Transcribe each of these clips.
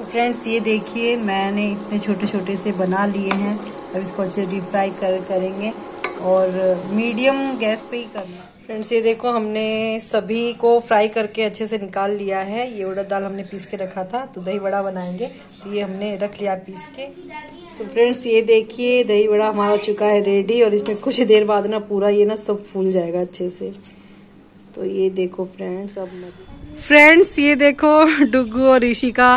तो फ्रेंड्स ये देखिए मैंने इतने छोटे छोटे से बना लिए हैं। अब इसको अच्छे डीप फ्राई करेंगे और मीडियम गैस पे ही करना। फ्रेंड्स ये देखो हमने सभी को फ्राई करके अच्छे से निकाल लिया है। ये उड़द दाल हमने पीस के रखा था, तो दही बड़ा बनाएंगे, तो ये हमने रख लिया पीस के। तो फ्रेंड्स ये देखिए दही बड़ा हमारा चुका है रेडी, और इसमें कुछ देर बाद ना पूरा ये ना सब फूल जाएगा अच्छे से। तो ये देखो फ्रेंड्स, अब फ्रेंड्स ये देखो डुग्गू और ऋषिका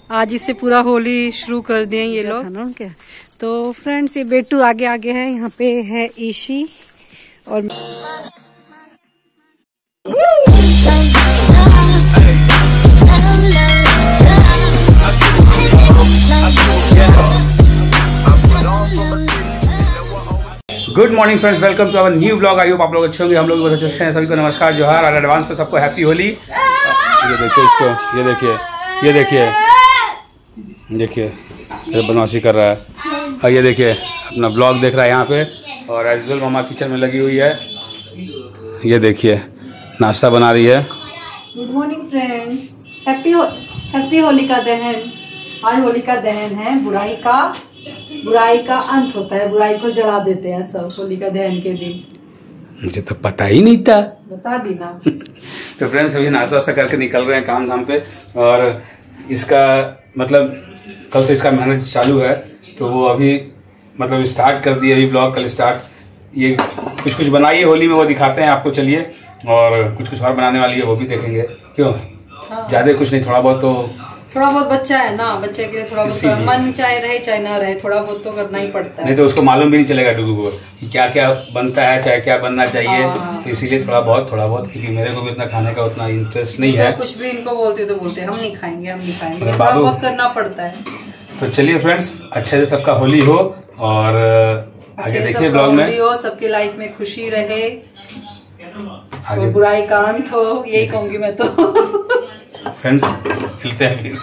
आज इससे पूरा होली शुरू कर दिए ये लोग ना उनके। तो फ्रेंड्स ये बेटू आगे आगे है, यहाँ पे है ईशी और good morning friends, welcome to our new blog. I hope आप लोग अच्छे होंगे, हम लोग बहुत अच्छे हैं। सभी को नमस्कार, जोहार और एडवांस पे सबको हैप्पी होली। ये देखिए इसको, ये देखिए, ये देखिए, देखिए ये बदमाशी कर रहा है। और ये देखिए अपना ब्लॉग देख रहा है यहाँ पे, और एज यूजुअल मामा किचन में लगी हुई है। ये देखिए नाश्ता बना रही है। Good morning friends, happy Holika दहन। आज होलिका दहन है, बुराई का अंत होता है, बुराई को जला देते हैं सब होलिका दहन के दिन। मुझे तो पता ही नहीं था, बता दी ना। तो फ्रेंड्स अभी नाश्ता वास्ता करके निकल रहे हैं काम धाम पे, और इसका मतलब कल से इसका मेहनत चालू है। तो वो अभी मतलब स्टार्ट कर दिए, अभी ब्लॉग कल स्टार्ट। ये कुछ बनाइए होली में, वो दिखाते हैं आपको, चलिए। और कुछ और बनाने वाली है, वो भी देखेंगे। क्यों ज्यादा कुछ नहीं, थोड़ा बहुत बच्चा है ना, बच्चे के लिए थोड़ा बहुत मन चाहे रहे चाहे ना रहे, थोड़ा बहुत तो करना ही पड़ता है। नहीं तो उसको मालूम भी नहीं चलेगा डुगू को कि क्या क्या बनता है, चाहे क्या बनना चाहिए। तो इसीलिए थोड़ा बहुत क्योंकि मेरे को भी इतना खाने का उतना इंटरेस्ट नहीं है। कुछ भी इनको बोलते तो बोलते हम नहीं खाएंगे, थोड़ा बहुत करना पड़ता है। तो चलिए फ्रेंड्स, अच्छे से सबका होली हो, और आगे देखिए ब्लॉग में हो, सबके लाइफ में खुशी रहे, आगे बुराई का अंत हो, यही कहूंगी मैं तो। फ्रेंड्स मिलते हैं फिर।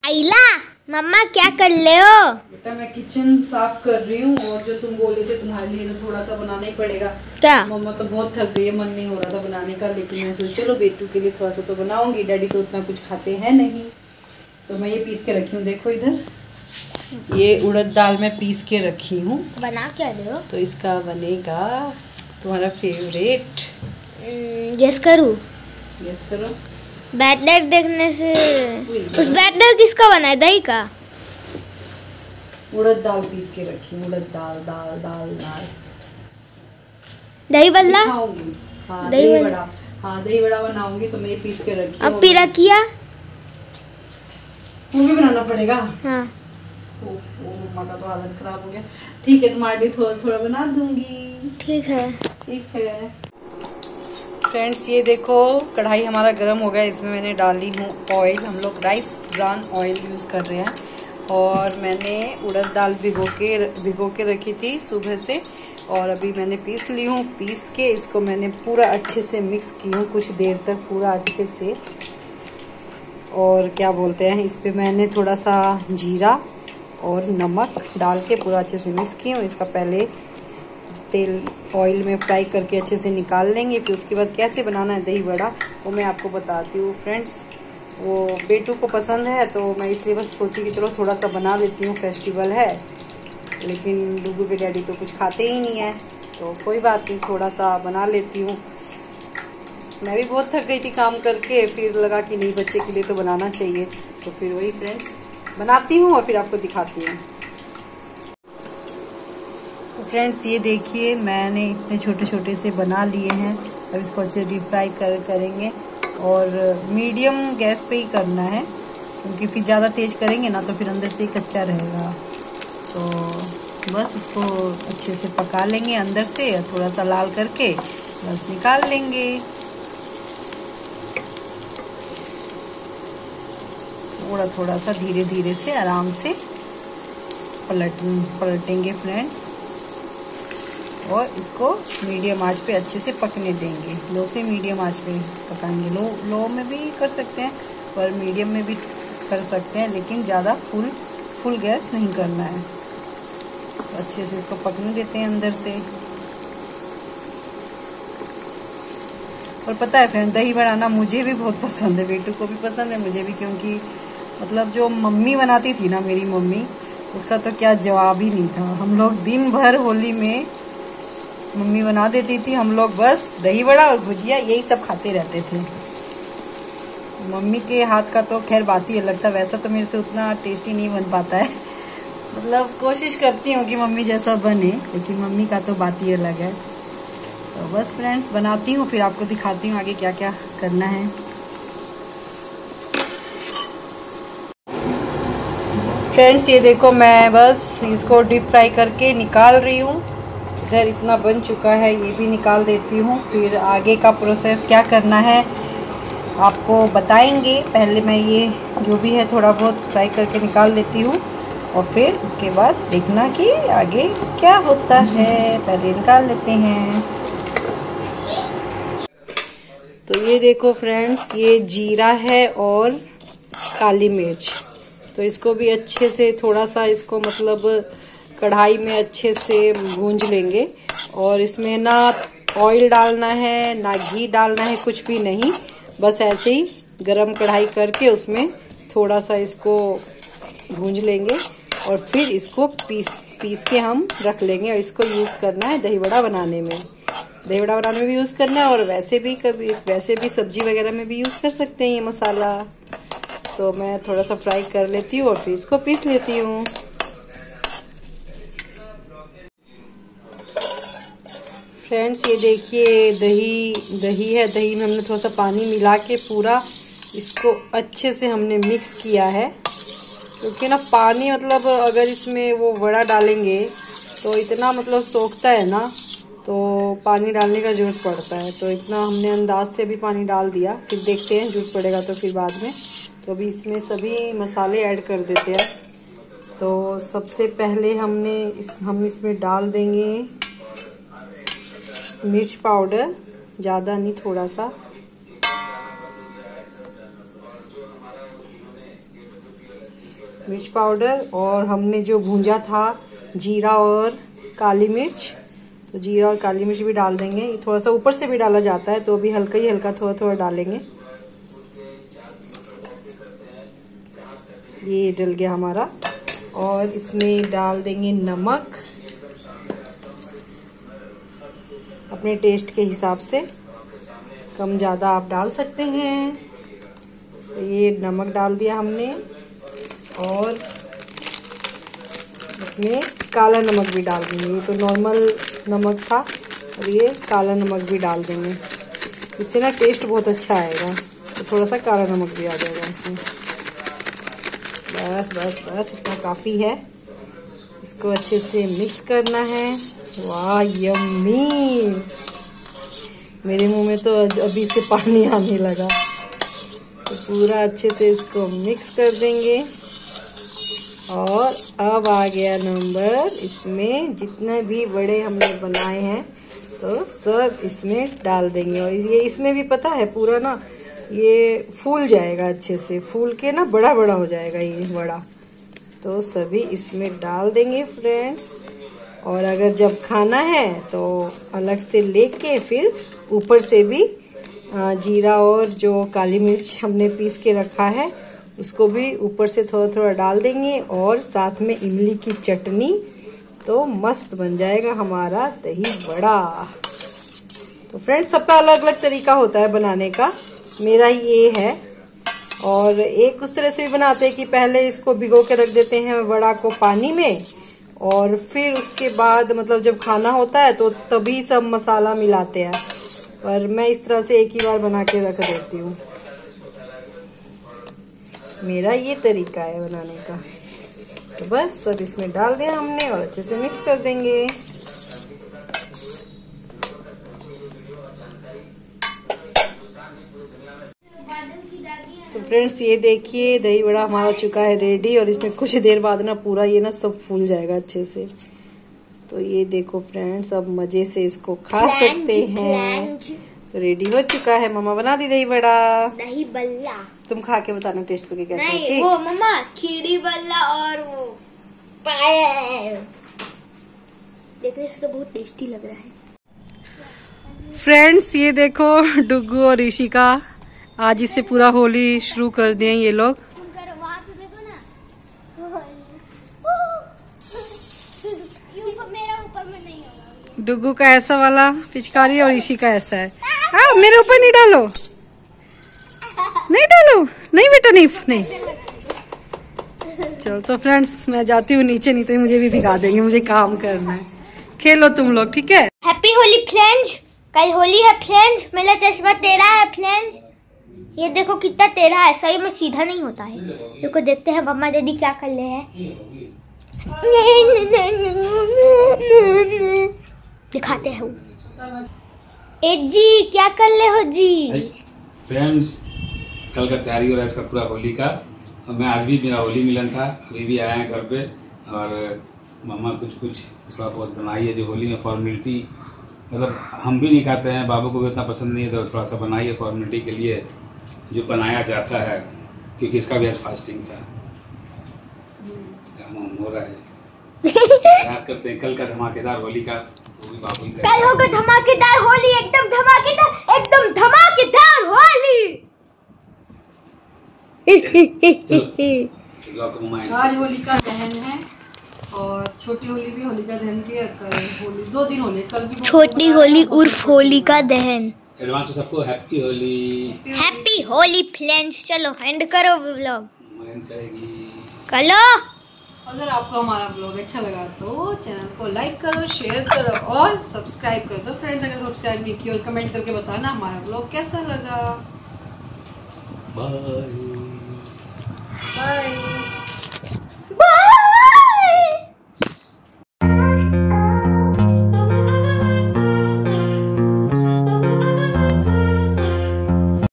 आइला मम्मा क्या कर रहे हो? बेटा मैं किचन साफ कर रही हूँ, और जो तुम बोले थे तुम्हारे लिए तो थोड़ा सा बनाना ही पड़ेगा। क्या? मम्मा तो बहुत थक गई है, मन नहीं हो रहा था बनाने का, लेकिन मैं सोची चलो बेटू के लिए थोड़ा सा तो बनाऊंगी। डैडी तो उतना कुछ खाते हैं नहीं, तो मैं ये पीस के रखी हूँ। देखो इधर, ये उड़द दाल मैं पीस के रखी हूँ। बना क्या रहे हो? तो इसका बनेगा तुम्हारा फेवरेट। गेस करूँ? गेस करो। बैटर देखने से उस बैटर किसका बना है? दही का? उड़द दाल पीस के रखी हूँ, उड़द दाल दही बल्ला? हाँ दही बड़ा, हाँ दही बड़ा बनाऊंगी, तो मैं ये पीस के रखी हूँ। अब पिरकिया वो भी बनाना पड़ेगा। हाँ। मम्मा का तो हालत खराब हो गया। ठीक है, तुम्हारे लिए थोड़ा थोड़ा बना दूंगी। ठीक है। फ्रेंड्स ये देखो कढ़ाई हमारा गर्म हो गया, इसमें मैंने डाली हूँ ऑयल। हम लोग राइस ब्रान ऑयल यूज़ कर रहे हैं। और मैंने उड़द दाल भिगो के रखी थी सुबह से, और अभी मैंने पीस ली हूँ। पीस के इसको मैंने पूरा अच्छे से मिक्स की हूँ, कुछ देर तक पूरा अच्छे से। और क्या बोलते हैं, इस पर मैंने थोड़ा सा जीरा और नमक डाल के पूरा अच्छे से मिक्स की हूँ। इसका पहले तेल ऑयल में फ्राई करके अच्छे से निकाल लेंगे, फिर उसके बाद कैसे बनाना है दही बड़ा वो मैं आपको बताती हूँ। फ्रेंड्स वो बेटू को पसंद है, तो मैं इसलिए बस सोची कि चलो थोड़ा सा बना लेती हूँ, फेस्टिवल है। लेकिन डुगू के डैडी तो कुछ खाते ही नहीं है, तो कोई बात नहीं, थोड़ा सा बना लेती हूँ। मैं भी बहुत थक गई थी काम करके, फिर लगा कि नहीं बच्चे के लिए तो बनाना चाहिए, तो फिर वही फ्रेंड्स बनाती हूँ और फिर आपको दिखाती हूँ। तो फ्रेंड्स ये देखिए मैंने इतने छोटे छोटे से बना लिए हैं। अब इसको अच्छे डीप फ्राई करेंगे, और मीडियम गैस पे ही करना है, क्योंकि फिर ज़्यादा तेज़ करेंगे ना तो फिर अंदर से ही कच्चा रहेगा। तो बस इसको अच्छे से पका लेंगे अंदर से, थोड़ा सा लाल करके बस निकाल लेंगे। थोड़ा सा धीरे धीरे से आराम से पलटेंगे फ्रेंड्स, और इसको मीडियम आंच पे अच्छे से पकने देंगे। लो से मीडियम आंच पे पकाएंगे। लो में भी कर सकते हैं और मीडियम में भी कर सकते हैं, लेकिन ज़्यादा फुल गैस नहीं करना है। तो अच्छे से इसको पकने देते हैं अंदर से। और पता है फ्रेंड, दही बड़ा ना मुझे भी बहुत पसंद है, बेटू को भी पसंद है, मुझे भी, क्योंकि मतलब जो मम्मी बनाती थी ना मेरी मम्मी, उसका तो क्या जवाब ही नहीं था। हम लोग दिन भर होली में मम्मी बना देती थी, हम लोग बस दही बड़ा और भुजिया यही सब खाते रहते थे। मम्मी के हाथ का तो खैर बात ही अलग था। वैसा तो मेरे से उतना टेस्टी नहीं बन पाता है, मतलब कोशिश करती हूँ कि मम्मी जैसा बने, लेकिन मम्मी का तो बात ही अलग है। तो बस फ्रेंड्स बनाती हूँ, फिर आपको दिखाती हूँ आगे क्या क्या करना है। फ्रेंड्स ये देखो, मैं बस इसको डीप फ्राई करके निकाल रही हूँ। इधर इतना बन चुका है, ये भी निकाल देती हूँ। फिर आगे का प्रोसेस क्या करना है आपको बताएंगे। पहले मैं ये जो भी है थोड़ा बहुत फ्राई करके निकाल लेती हूँ, और फिर उसके बाद देखना कि आगे क्या होता है। पहले निकाल लेते हैं। तो ये देखो फ्रेंड्स, ये जीरा है और काली मिर्च। तो इसको भी अच्छे से थोड़ा सा इसको मतलब कढ़ाई में अच्छे से भूंज लेंगे। और इसमें ना ऑयल डालना है ना घी डालना है, कुछ भी नहीं। बस ऐसे ही गरम कढ़ाई करके उसमें थोड़ा सा इसको भूंज लेंगे और फिर इसको पीस के हम रख लेंगे। और इसको यूज़ करना है दही बड़ा बनाने में। दही बड़ा बनाने में भी यूज़ करना है, और वैसे भी सब्जी वगैरह में भी यूज़ कर सकते हैं ये मसाला। तो मैं थोड़ा सा फ्राई कर लेती हूँ और फिर इसको पीस लेती हूँ। फ्रेंड्स ये देखिए, दही है। दही में हमने थोड़ा सा पानी मिला के पूरा इसको अच्छे से हमने मिक्स किया है। क्योंकि ना पानी मतलब अगर इसमें वो वड़ा डालेंगे तो इतना मतलब सोखता है ना, तो पानी डालने का जरूरत पड़ता है। तो इतना हमने अंदाज से भी पानी डाल दिया, फिर देखते हैं जरूरत पड़ेगा तो फिर बाद में। तो अभी इसमें सभी मसाले ऐड कर देते हैं। तो सबसे पहले हम इसमें डाल देंगे मिर्च पाउडर, ज़्यादा नहीं, थोड़ा सा। मिर्च पाउडर, और हमने जो भूंजा था जीरा और काली मिर्च, तो जीरा और काली मिर्च भी डाल देंगे। ये थोड़ा सा ऊपर से भी डाला जाता है, तो अभी हल्का ही हल्का थोड़ा थोड़ा डालेंगे। ये डल गया हमारा। और इसमें डाल देंगे नमक अपने टेस्ट के हिसाब से, कम ज़्यादा आप डाल सकते हैं। तो ये नमक डाल दिया हमने, और इसमें काला नमक भी डाल देंगे। ये तो नॉर्मल नमक था, और ये काला नमक भी डाल देंगे। इससे ना टेस्ट बहुत अच्छा आएगा। तो थोड़ा सा काला नमक भी आ जाएगा इसमें। बस बस बस इतना काफ़ी है। इसको अच्छे से मिक्स करना है। वाह यम्मी, मेरे मुंह में तो अभी से पानी आने लगा। तो पूरा अच्छे से इसको मिक्स कर देंगे। और अब आ गया नंबर, इसमें जितने भी बड़े हमने बनाए हैं तो सब इसमें डाल देंगे। और ये इसमें भी पता है पूरा ना ये फूल जाएगा, अच्छे से फूल के ना बड़ा बड़ा हो जाएगा ये बड़ा। तो सभी इसमें डाल देंगे फ्रेंड्स। और अगर जब खाना है तो अलग से लेके फिर ऊपर से भी जीरा और जो काली मिर्च हमने पीस के रखा है उसको भी ऊपर से थोड़ा थोड़ा डाल देंगे। और साथ में इमली की चटनी, तो मस्त बन जाएगा हमारा दही बड़ा। तो फ्रेंड्स सबका अलग अलग तरीका होता है बनाने का, मेरा ये है। और एक उस तरह से भी बनाते हैं कि पहले इसको भिगो के रख देते हैं वड़ा को पानी में, और फिर उसके बाद मतलब जब खाना होता है तो तभी सब मसाला मिलाते हैं। पर मैं इस तरह से एक ही बार बना के रख देती हूँ। मेरा ये तरीका है बनाने का। तो बस सब इसमें डाल दिया हमने और अच्छे से मिक्स कर देंगे। तो फ्रेंड्स ये देखिए दही बड़ा हमारा चुका है रेडी, और इसमें कुछ देर बाद ना पूरा ये ना सब फूल जाएगा अच्छे से। तो ये देखो फ्रेंड्स, अब मजे से इसको खा सकते हैं। तो रेडी हो चुका है। मम्मा बना दी दही बड़ा। दही बल्ला तुम खा के बताना टेस्ट करके कैसा है। नहीं वो मम्मा खीरी बल्ला और वो पायल देखने से तो बहुत टेस्टी लग रहा है। फ्रेंड्स ये देखो डुग्गू और ऋषिका आज इससे पूरा होली शुरू कर दिए ये लोग। डुगू का ऐसा वाला पिचकारी और ऋषि का ऐसा है। मेरे ऊपर नहीं डालो, नहीं डालो, नहीं बेटा, नहीं। चलो तो फ्रेंड्स मैं जाती हूँ नीचे, नहीं तो मुझे भी भिगा देंगे, मुझे काम करना है। खेलो तुम लोग, ठीक है। हैप्पी होली फ्रेंड्स, कल होली है फ्रेंड्स। मेरा चश्मा टेढ़ा है फ्रेंड्स, ये देखो कितना टेढ़ा है, सही में सीधा नहीं होता है। देखो देखते हैं मम्मा दीदी क्या कर रहे हैं, दिखाते हैं। जी क्या कर रहे हो जी? फ्रेंड्स कल का तैयारी हो रहा है इसका पूरा होली का, और मैं आज भी मेरा होली मिलन था, अभी भी आया है घर पे, और मम्मा कुछ थोड़ा बहुत बनाई है जो होली में फॉर्मेलिटी, मतलब हम भी नहीं खाते हैं, बाबू को भी उतना पसंद नहीं है, तो थोड़ा सा बनाई है फॉर्मेलिटी के लिए जो बनाया जाता है, क्योंकि इसका भी आज फास्टिंग था। काम हो रहा है, याद करते हैं कल का धमाकेदार होली का, वो भी बाबू ही कल होगा धमाकेदार होली, एकदम धमाकेदार होली। आज होलिका दहन है और छोटी होली भी होलिका दहन की है। कल होली 2 दिन होली, कल भी छोटी होली उर्फ होलिका दहन। एडवांस में सबको हैप्पी होली फ्रेंड्स। चलो एंड करो व्लॉग, करो। अगर आपको हमारा ब्लॉग अच्छा लगा तो चैनल को लाइक करो, शेयर करो और सब्सक्राइब करो। तो फ्रेंड्स अगर सब्सक्राइब नहीं किया और कमेंट करके बताना हमारा ब्लॉग कैसा लगा। बाय।